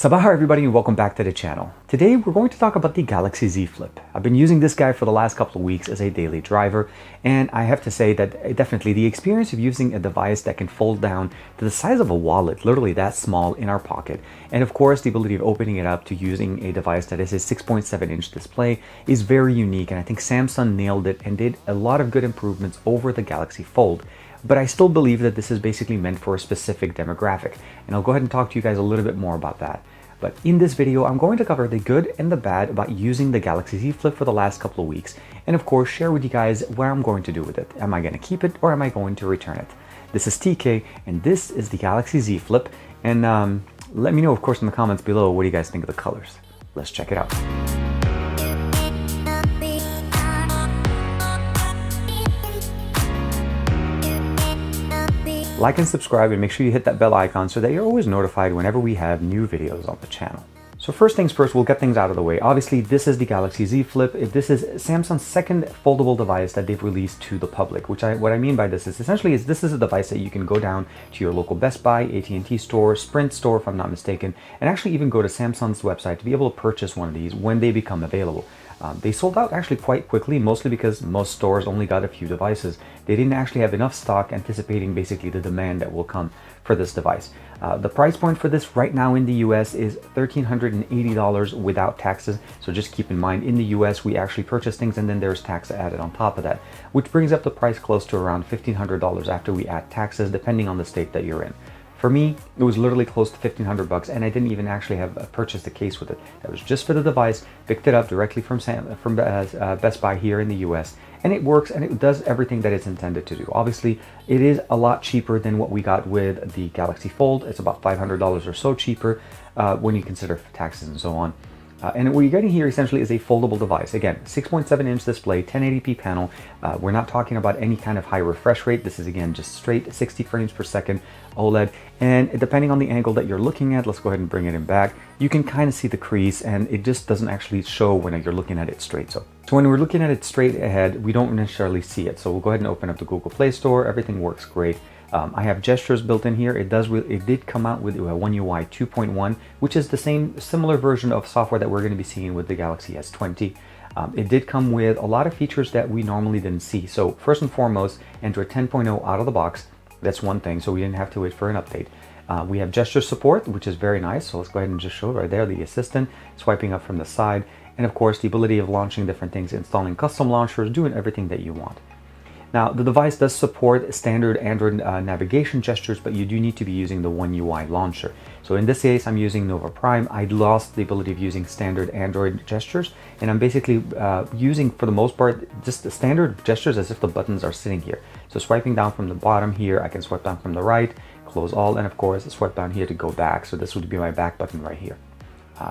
Sabah everybody and welcome back to the channel. Today we're going to talk about the Galaxy Z Flip. I've been using this guy for the last couple of weeks as a daily driver, and I have to say that definitely the experience of using a device that can fold down to the size of a wallet, literally that small in our pocket, and of course the ability of opening it up to using a device that is a 6.7-inch display is very unique, and I think Samsung nailed it and did a lot of good improvements over the Galaxy Fold. But I still believe that this is basically meant for a specific demographic, and I'll go ahead and talk to you guys a little bit more about that. But in this video, I'm going to cover the good and the bad about using the Galaxy Z Flip for the last couple of weeks, and of course share with you guys what I'm going to do with it. Am I going to keep it or am I going to return it? This is TK, and this is the Galaxy Z Flip, and let me know of course in the comments below what do you guys think of the colors. Let's check it out. Like and subscribe, and make sure you hit that bell icon so that you're always notified whenever we have new videos on the channel. So first things first, we'll get things out of the way. Obviously, this is the Galaxy Z Flip. This is Samsung's second foldable device that they've released to the public, what I mean by this is essentially this is a device that you can go down to your local Best Buy, AT&T store, Sprint store, if I'm not mistaken, and actually even go to Samsung's website to be able to purchase one of these when they become available. They sold out actually quite quickly, mostly because most stores only got a few devices. They didn't actually have enough stock, anticipating basically the demand that will come for this device. The price point for this right now in the US is $1,380 without taxes. So just keep in mind, in the US we actually purchase things and then there's tax added on top of that, which brings up the price close to around $1,500 after we add taxes, depending on the state that you're in. For me, it was literally close to 1,500 bucks, and I didn't even actually have purchased a case with it. That was just for the device, picked it up directly from Best Buy here in the US, and it works and it does everything that it's intended to do. Obviously, it is a lot cheaper than what we got with the Galaxy Fold. It's about $500 or so cheaper when you consider taxes and so on. And what you're getting here essentially is a foldable device. Again, 6.7-inch display, 1080p panel. We're not talking about any kind of high refresh rate. This is again just straight 60 frames per second OLED. And depending on the angle that you're looking at, let's go ahead and bring it in back. You can kind of see the crease, and it just doesn't actually show when you're looking at it straight. So when we're looking at it straight ahead, we don't necessarily see it. So we'll go ahead and open up the Google Play Store. Everything works great. I have gestures built in here. It did come out with One UI 2.1, which is the similar version of software that we're going to be seeing with the Galaxy S20. It did come with a lot of features that we normally didn't see. So first and foremost, Android 10.0 out of the box. That's one thing, so we didn't have to wait for an update. We have gesture support, which is very nice. So let's go ahead and just show right there the assistant swiping up from the side, and of course the ability of launching different things, installing custom launchers, doing everything that you want. Now, the device does support standard Android navigation gestures, but you do need to be using the One UI launcher. So in this case, I'm using Nova Prime. I lost the ability of using standard Android gestures, and I'm basically using, for the most part, just the standard gestures as if the buttons are sitting here. So swiping down from the bottom here, I can swipe down from the right, close all, and of course, swipe down here to go back. So this would be my back button right here.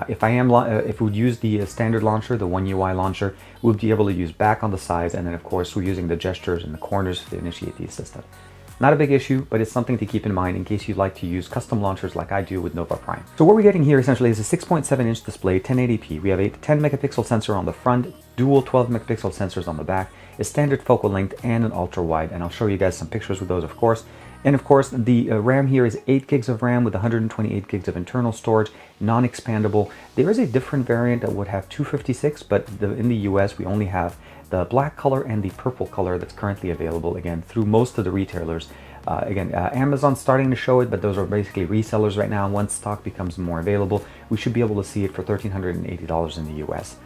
If we would use the standard launcher, the One UI launcher, we'll be able to use back on the sides, and then of course we're using the gestures in the corners to initiate the assistant. Not a big issue, but it's something to keep in mind in case you'd like to use custom launchers like I do with Nova Prime. So what we're getting here essentially is a 6.7-inch display, 1080p. We have a 10 megapixel sensor on the front, dual 12 megapixel sensors on the back, a standard focal length, and an ultra wide, and I'll show you guys some pictures with those, of course. And of course, the RAM here is 8 gigs of RAM with 128 gigs of internal storage, non-expandable. There is a different variant that would have 256, but in the US, we only have the black color and the purple color that's currently available, again, through most of the retailers. Amazon's starting to show it, but those are basically resellers right now. Once stock becomes more available, we should be able to see it for $1,380 in the US.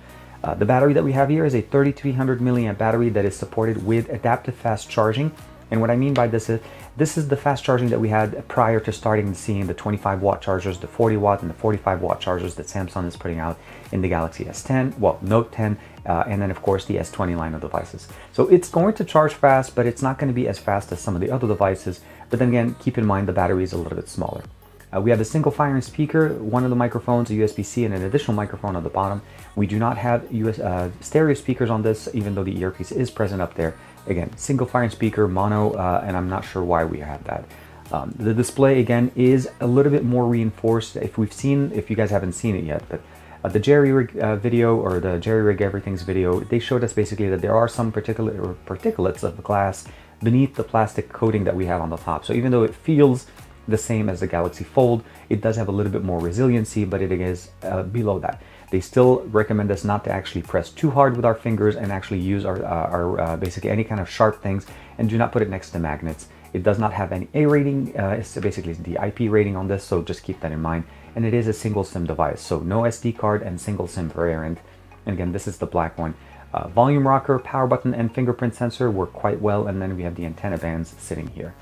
The battery that we have here is a 3,300 milliamp battery that is supported with adaptive fast charging. And what I mean by this is the fast charging that we had prior to starting seeing the 25 watt chargers, the 40 watt and the 45 watt chargers that Samsung is putting out in the Galaxy S10, well, Note 10, and then of course the S20 line of devices. So it's going to charge fast, but it's not going to be as fast as some of the other devices. But then again, keep in mind the battery is a little bit smaller. We have a single firing speaker, one of the microphones, a USB-C, and an additional microphone at the bottom. We do not have stereo speakers on this, even though the earpiece is present up there. Again, single firing speaker, mono, and I'm not sure why we have that. The display, again, is a little bit more reinforced. If you guys haven't seen it yet, but the Jerry Rig video, or the Jerry Rig Everything's video, they showed us basically that there are some particulates of glass beneath the plastic coating that we have on the top. So even though it feels the same as the Galaxy Fold. It does have a little bit more resiliency, but it is below that. They still recommend us not to actually press too hard with our fingers and actually use our basically any kind of sharp things, and do not put it next to magnets. It does not have any A rating, it's basically the IP rating on this, so just keep that in mind. And it is a single SIM device, so no SD card and single SIM variant. And again, this is the black one. Volume rocker, power button, and fingerprint sensor work quite well, and then we have the antenna bands sitting here.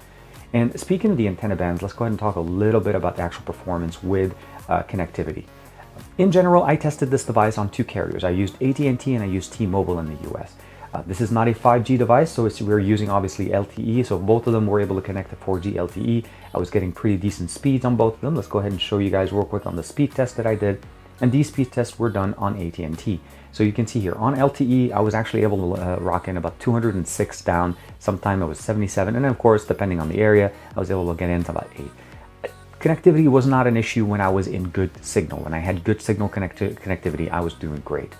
And speaking of the antenna bands, let's go ahead and talk a little bit about the actual performance with connectivity. In general, I tested this device on 2 carriers. I used AT&T and I used T-Mobile in the US. This is not a 5G device, so we're using obviously LTE, so both of them were able to connect to 4G LTE. I was getting pretty decent speeds on both of them. Let's go ahead and show you guys real quick on the speed test that I did. And these speed tests were done on AT&T. So you can see here on LTE, I was actually able to rock in about 206 down. Sometime it was 77. And then of course, depending on the area, I was able to get into about 8. Connectivity was not an issue when I was in good signal. When I had good signal connectivity, I was doing great.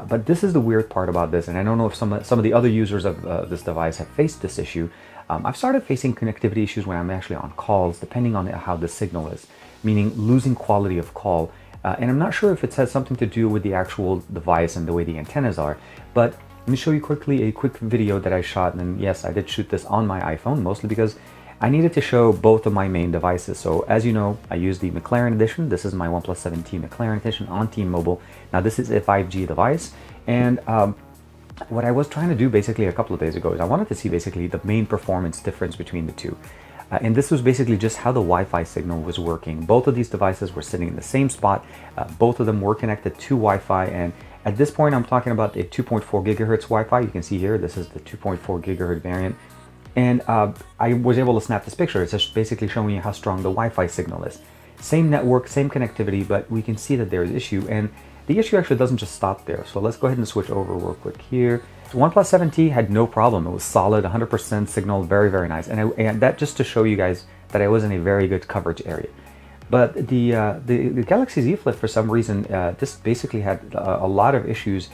But this is the weird part about this, and I don't know if some of the other users of this device have faced this issue. I've started facing connectivity issues when I'm actually on calls, depending on how the signal is, meaning losing quality of call. And I'm not sure if it has something to do with the actual device and the way the antennas are, but let me show you quickly a quick video that I shot. And yes, I did shoot this on my iPhone, mostly because I needed to show both of my main devices. So as you know, I use the McLaren edition. This is my OnePlus 7T McLaren edition on T-Mobile. Now this is a 5G device. And what I was trying to do basically a couple of days ago is I wanted to see basically the main performance difference between the two. And this was basically just how the Wi-Fi signal was working. Both of these devices were sitting in the same spot. Both of them were connected to Wi-Fi. And at this point, I'm talking about a 2.4 gigahertz Wi-Fi. You can see here, this is the 2.4 gigahertz variant. And I was able to snap this picture. It's just basically showing you how strong the Wi-Fi signal is. Same network, same connectivity, but we can see that there is issue. And the issue actually doesn't just stop there. So let's go ahead and switch over real quick here. So OnePlus 7T had no problem. It was solid, 100% signal, very, very nice. And that just to show you guys that I was in a very good coverage area. But the Galaxy Z Flip, for some reason, this basically had a lot of issues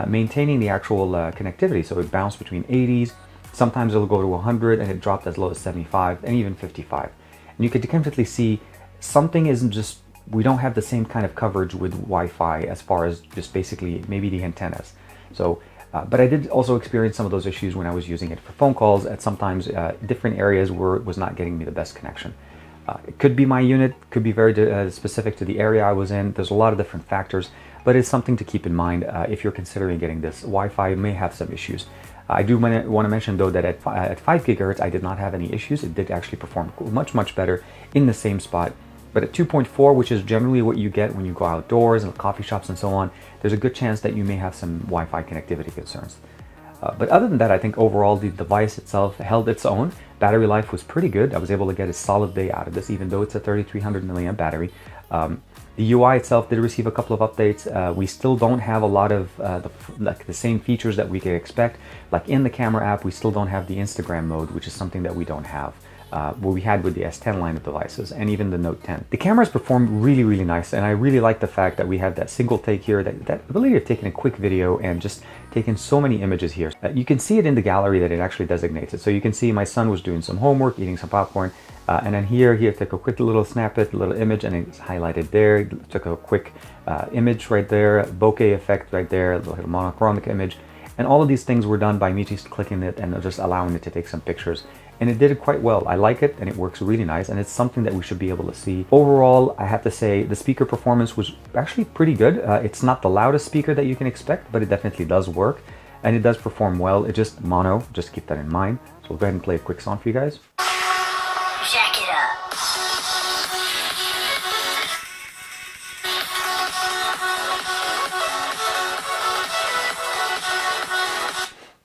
maintaining the actual connectivity. So it bounced between 80s. Sometimes it'll go to 100 and it dropped as low as 75 and even 55. And you could definitely see something isn't just, we don't have the same kind of coverage with Wi-Fi as far as just basically maybe the antennas. So, but I did also experience some of those issues when I was using it for phone calls. At sometimes different areas where it was not getting me the best connection. It could be my unit, could be very specific to the area I was in. There's a lot of different factors, but it's something to keep in mind if you're considering getting this. Wi-Fi may have some issues. I do want to mention though that at 5 gigahertz I did not have any issues. It did actually perform much better in the same spot. But at 2.4, which is generally what you get when you go outdoors and coffee shops and so on, there's a good chance that you may have some Wi-Fi connectivity concerns. But other than that, I think overall the device itself held its own. Battery life was pretty good. I was able to get a solid day out of this, even though it's a 3300 milliamp battery. The UI itself did receive a couple of updates. We still don't have a lot of the same features that we could expect. Like in the camera app, we still don't have the Instagram mode, which is something that we don't have. What we had with the S10 line of devices and even the Note 10. The cameras perform really nice, and I really like the fact that we have that single take here, that ability of taking a quick video and just taking so many images here. You can see it in the gallery that it actually designates it. So you can see my son was doing some homework, eating some popcorn, and then here took a quick little snippet, little image, and it's highlighted there. It took a quick image right there, bokeh effect right there, a little monochromic image. And all of these things were done by me just clicking it and just allowing it to take some pictures. And it did it quite well. I like it and it works really nice, and it's something that we should be able to see. Overall, I have to say the speaker performance was actually pretty good. It's not the loudest speaker that you can expect, but it definitely does work and it does perform well. It just mono, just keep that in mind. So we'll go ahead and play a quick song for you guys. Jack it up.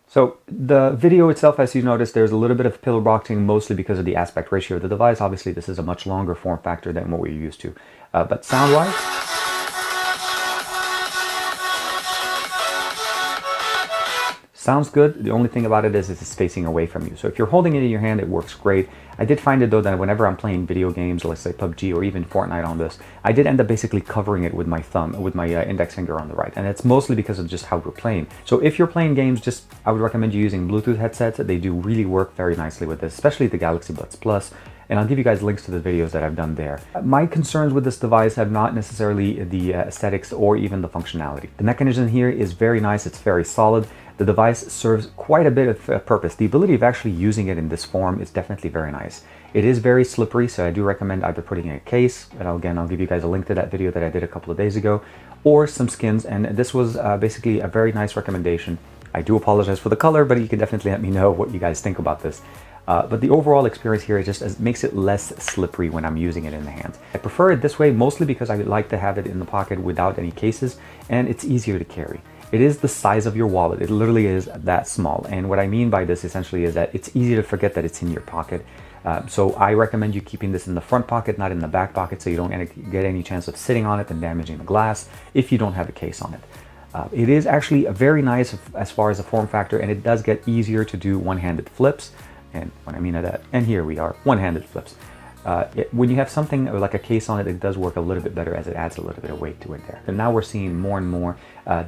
So the video itself, as you notice, there's a little bit of pillow boxing, mostly because of the aspect ratio of the device. Obviously, this is a much longer form factor than what we're used to. But sound-wise, sounds good. The only thing about it is it's facing away from you. So if you're holding it in your hand, it works great. I did find it though that whenever I'm playing video games, let's say PUBG or even Fortnite on this, I did end up basically covering it with my thumb, with my index finger on the right. And it's mostly because of just how we're playing. So if you're playing games, I would recommend you using Bluetooth headsets. They do really work very nicely with this, especially the Galaxy Buds Plus. and I'll give you guys links to the videos that I've done there. My concerns with this device have not necessarily the aesthetics or even the functionality. The mechanism here is very nice, it's very solid. The device serves quite a bit of purpose. The ability of actually using it in this form is definitely very nice. It is very slippery, so I do recommend either putting in a case, and again, I'll give you guys a link to that video that I did a couple of days ago, or some skins, and this was basically a very nice recommendation. I do apologize for the color, but you can definitely let me know what you guys think about this. But the overall experience here just makes it less slippery when I'm using it in the hands. I prefer it this way mostly because I like to have it in the pocket without any cases, and it's easier to carry. It is the size of your wallet. It literally is that small. And what I mean by this essentially is that it's easy to forget that it's in your pocket. So I recommend you keeping this in the front pocket, not in the back pocket, so you don't get any chance of sitting on it and damaging the glass if you don't have a case on it. It is actually very nice as far as the form factor, and it does get easier to do one-handed flips. And what I mean by that, and here we are, one-handed flips. When you have something like a case on it, it does work a little bit better as it adds a little bit of weight to it there. And now we're seeing more and more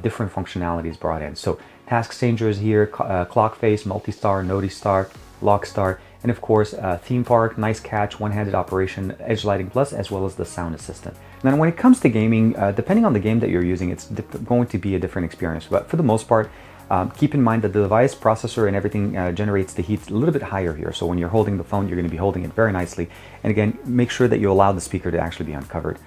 different functionalities brought in. So task changer is here, clock face, multi-star, noti-star, lock star, and of course theme park, nice catch, one-handed operation, edge lighting plus, as well as the sound assistant. Now when it comes to gaming, depending on the game that you're using, it's going to be a different experience. But for the most part, keep in mind that the device processor and everything generates the heat a little bit higher here. So when you're holding the phone, you're going to be holding it very nicely. And again, make sure that you allow the speaker to actually be uncovered.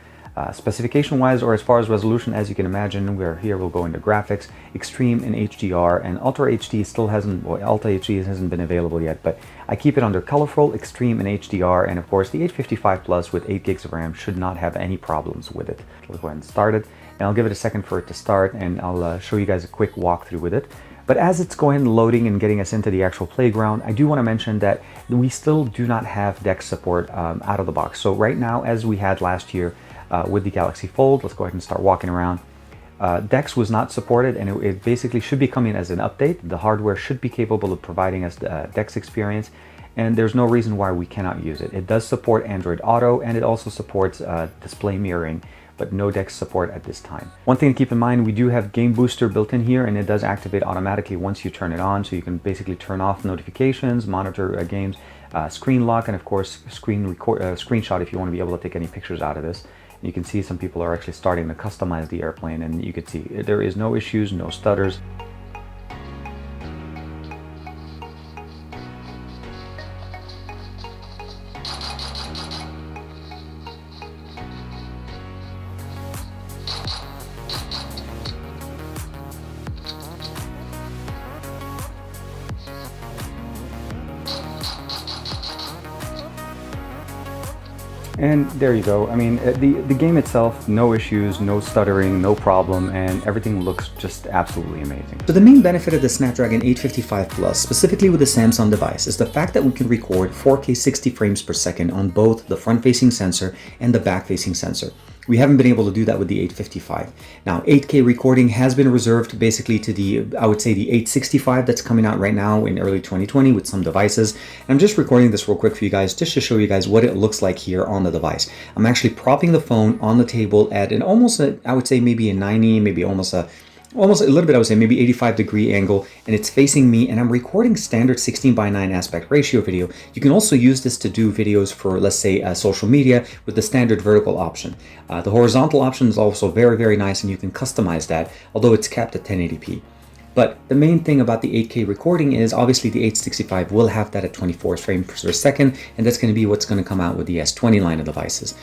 Specification wise, or as far as resolution, as you can imagine, we'll go into graphics, extreme and HDR, and Ultra HD still hasn't, well, Ultra HD hasn't been available yet, but I keep it under colorful, extreme, and HDR, and of course the 855 Plus with 8 gigs of RAM should not have any problems with it. Let's go ahead and start it, and I'll give it a second for it to start, and I'll show you guys a quick walkthrough with it. But as it's going loading and getting us into the actual playground, I do want to mention that we still do not have DeX support out of the box. So right now, as we had last year, with the Galaxy Fold, let's go ahead and start walking around. DeX was not supported, and it basically should be coming as an update. The hardware should be capable of providing us the DeX experience, and there's no reason why we cannot use it. It does support Android Auto, and it also supports display mirroring, but no DeX support at this time. One thing to keep in mind, we do have Game Booster built in here, and it does activate automatically once you turn it on, so you can basically turn off notifications, monitor games, screen lock, and of course screenshot if you want to be able to take any pictures out of this. You can see some people are actually starting to customize the airplane, and you can see there is no issues, no stutters. And there you go. I mean, the game itself, no issues, no stuttering, no problem, and everything looks just absolutely amazing. So the main benefit of the Snapdragon 855 Plus, specifically with the Samsung device, is the fact that we can record 4K 60 frames per second on both the front-facing sensor and the back-facing sensor. We haven't been able to do that with the 855. Now, 8K recording has been reserved basically to the, I would say, the 865 that's coming out right now in early 2020 with some devices. And I'm just recording this real quick for you guys, just to show you guys what it looks like here on the device. I'm actually propping the phone on the table at an almost, I would say maybe a 90, maybe almost a little bit, I would say maybe 85-degree angle, and it's facing me, and I'm recording standard 16:9 aspect ratio video. You can also use this to do videos for, let's say, social media with the standard vertical option. The horizontal option is also very, very nice, and you can customize that, although it's capped at 1080p. But the main thing about the 8K recording is obviously the 865 will have that at 24 frames per second, and that's going to be what's going to come out with the S20 line of devices.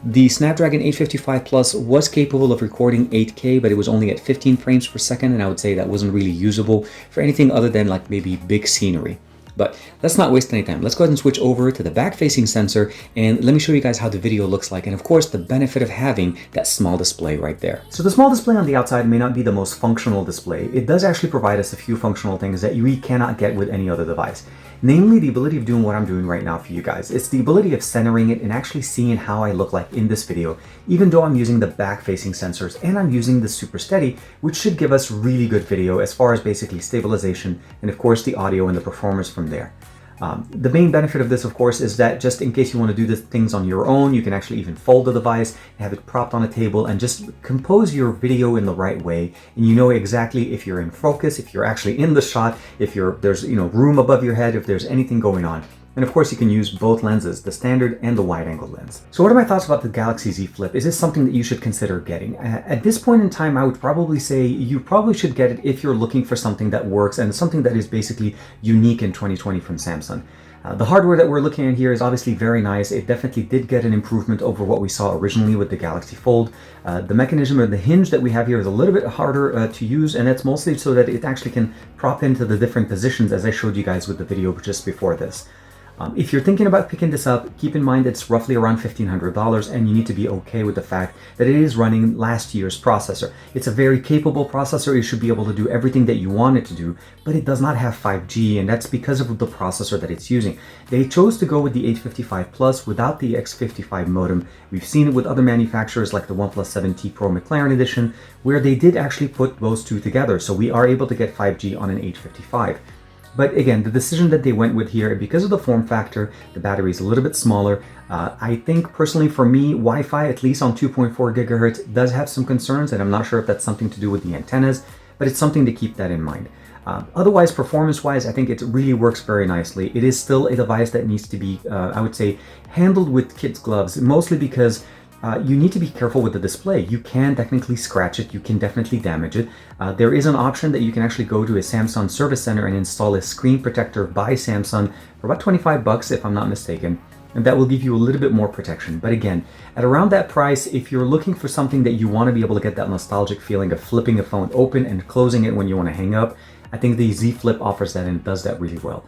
The Snapdragon 855 Plus was capable of recording 8K, but it was only at 15 frames per second, and I would say that wasn't really usable for anything other than like maybe big scenery. But let's not waste any time. Let's go ahead and switch over to the back-facing sensor, and let me show you guys how the video looks like, and of course the benefit of having that small display right there. So the small display on the outside may not be the most functional display. It does actually provide us a few functional things that we cannot get with any other device. Namely, the ability of doing what I'm doing right now for you guys. It's the ability of centering it and actually seeing how I look like in this video, even though I'm using the back-facing sensors and I'm using the Super Steady, which should give us really good video as far as basically stabilization and of course the audio and the performance from there. The main benefit of this, of course, is that just in case you want to do the things on your own, you can actually even fold the device, have it propped on a table, and just compose your video in the right way. And you know exactly if you're in focus, if you're actually in the shot, if there's room above your head, if there's anything going on. And of course, you can use both lenses, the standard and the wide-angle lens. So what are my thoughts about the Galaxy Z Flip? Is this something that you should consider getting? At this point in time, I would probably say you probably should get it if you're looking for something that works and something that is basically unique in 2020 from Samsung. The hardware that we're looking at here is obviously very nice. It definitely did get an improvement over what we saw originally with the Galaxy Fold. The mechanism or the hinge that we have here is a little bit harder to use, and that's mostly so that it actually can prop into the different positions as I showed you guys with the video just before this. If you're thinking about picking this up, keep in mind it's roughly around $1,500 and you need to be okay with the fact that it is running last year's processor. It's a very capable processor. It should be able to do everything that you want it to do, but it does not have 5G, and that's because of the processor that it's using. They chose to go with the 855 Plus without the X55 modem. We've seen it with other manufacturers like the OnePlus 7T Pro McLaren Edition, where they did actually put those two together, so we are able to get 5G on an 855. But again, the decision that they went with here, because of the form factor, the battery is a little bit smaller. I think personally for me, Wi-Fi, at least on 2.4 gigahertz, does have some concerns, and I'm not sure if that's something to do with the antennas, but it's something to keep that in mind. Otherwise, performance-wise, I think it really works very nicely. It is still a device that needs to be, I would say, handled with kids' gloves, mostly because you need to be careful with the display. You can technically scratch it, you can definitely damage it. There is an option that you can actually go to a Samsung service center and install a screen protector by Samsung for about 25 bucks if I'm not mistaken. And that will give you a little bit more protection. But again, at around that price, if you're looking for something that you want to be able to get that nostalgic feeling of flipping a phone open and closing it when you want to hang up, I think the Z Flip offers that and it does that really well.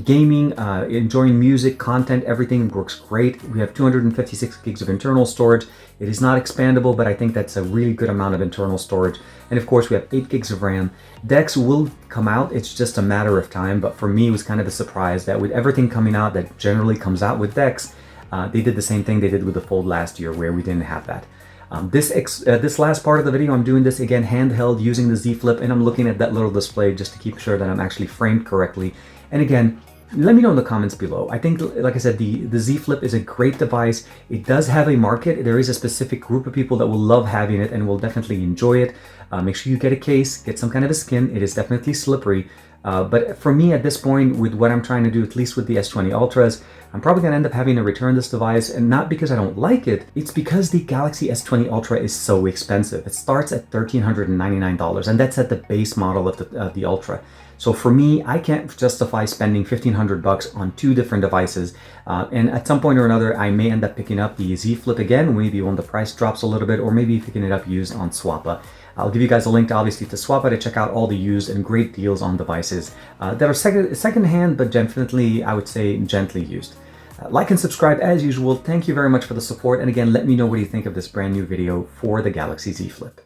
Gaming, enjoying music, content, everything works great. We have 256 gigs of internal storage. It is not expandable, but I think that's a really good amount of internal storage. And of course, we have 8 gigs of RAM. DeX will come out. It's just a matter of time. But for me, it was kind of a surprise that with everything coming out that generally comes out with DeX, they did the same thing they did with the Fold last year, where we didn't have that. This last part of the video, I'm doing this again handheld using the Z Flip, and I'm looking at that little display just to keep sure that I'm actually framed correctly. And again, let me know in the comments below. I think, like I said, the Z Flip is a great device. It does have a market. There is a specific group of people that will love having it and will definitely enjoy it. Make sure you get a case, get some kind of a skin. It is definitely slippery. But for me at this point, with what I'm trying to do, at least with the S20 Ultras, I'm probably going to end up having to return this device, and not because I don't like it, it's because the Galaxy S20 Ultra is so expensive. It starts at $1,399, and that's at the base model of the Ultra. So for me, I can't justify spending $1,500 on 2 different devices. And at some point or another, I may end up picking up the Z Flip again, maybe when the price drops a little bit, or maybe picking it up used on Swappa. I'll give you guys a link, obviously, to Swappa to check out all the used and great deals on devices that are second-hand, but definitely, I would say, gently used. Like and subscribe as usual. Thank you very much for the support. And again, let me know what you think of this brand new video for the Galaxy Z Flip.